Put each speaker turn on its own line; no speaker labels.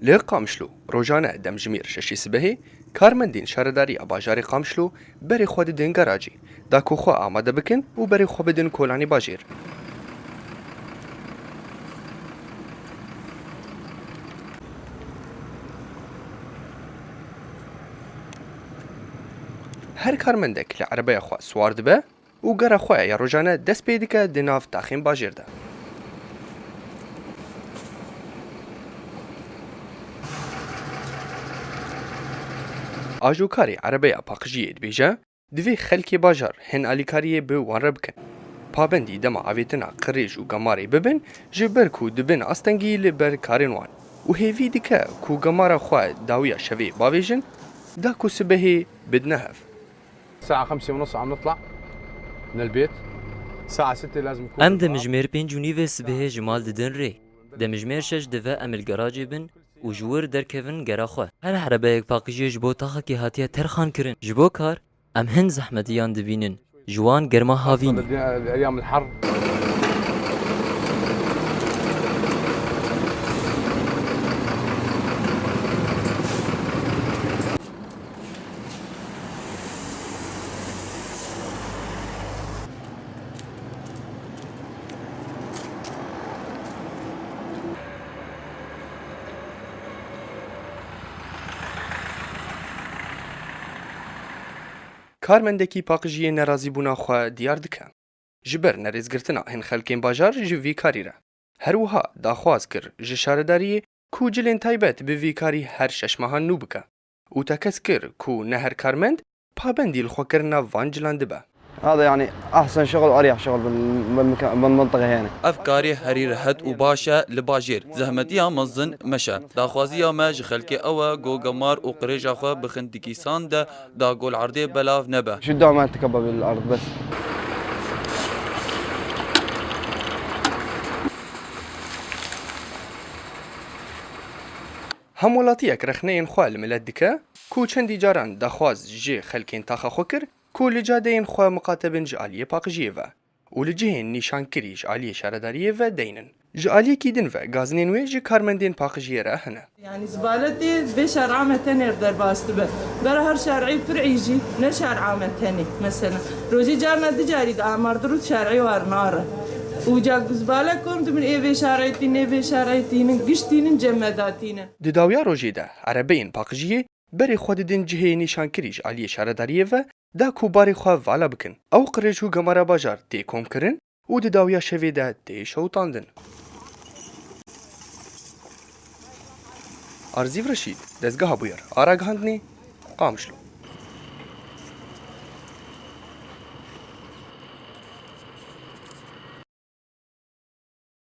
لی قامشلو روزانه دمجمیر ششی سبهی کارمندین شهرداری باجاری قامشلو بری خود دین گراجی دا کو خو آماده بکن و بری خو بدن کولانی باجیر. هر کارمندک لعربه خو سوار دبه و گره خو یا روزانه دست پیدکه دناف تاخیم باجیر ده. آجوکاری عربه پاکجی بیجه دوی خلکی باجار هن آلیکاریه به وان ربکن. پابندی دما آویتنا قریش و گماری ببن جبر کو دبن استنگی لبر کارین وان. و هیوی دیکه کو گمارا خواه داویا شوی باویجن دا کو سبهی بدنهف.
الساعة 5:30 عم نطلع من البيت. الساعة 6 لازم نكون.
ام دمجمير بينجوني في سبه جمال ددن ري. دمجمير شش دفا ام الجراجي بن و جور در كيفن گراخوا. هر حربايك باقيجي جبو تاخا كي هاتيا ترخان كرن. جبو كار ام هن زحمتيان دبينن. جوان گرما هاوين.
ايام الحر.
کارمندکی پاکجی نرازی بونا خو دیار دکه. جبر نریزگرتنا هن خلکین باجار جوی کاری را. هر وها داخواز کر جشارداری کو جلین تایبت به ویکاری هر شش ماه نو بکه. و تکس کر کو نه هر کارمند پابندی الخو کرنا وان جلان دبه.
هذا يعني احسن شغل واريح شغل بالمنطقه هنا.
افكاري هرير هد وباشا لباجير زحمتيا مزن مشى داخوازيا ما جخلكي اوا جو قمار وقريج اخوا بخندكيسان دا قول عرضي بلاف نبا
شو الدوام ما تكبر بالارض بس.
هم ولاتیک رخنین خوال ملت دکه کو چندی جاران داخواز جه خلکین تاخا خوکر کو لجادین خو مقاتبن جالیه پاکجیه و لجهن نیشان کری جالیه شهرداریه و دینن جالیه کیدن و گازنین و جه کارمندین پاکجیه را هنه
يعني زبالتي بشهر عامة تاني يقدر باستبه برا هر شارعي فرعي يجي نشهر عامة تاني مثلا روجي جارنا دجاري أعمار درود شارعي وارناره وجاك زبالة كنت من إيه شارعيتين إيه شارعيتين قشتين جمداتين
دداویا روجی ده عربین پاکجیه بری خود دین جهه نیشان کری جالیه شهرداریه و دا کوباری خو والا بکن او قریجو گمارا باجار تی کوم کرن و دداویا شوی ده تی شوتاندن ارزیو رشید دزگاه بویر آراگهاندنی قامشلو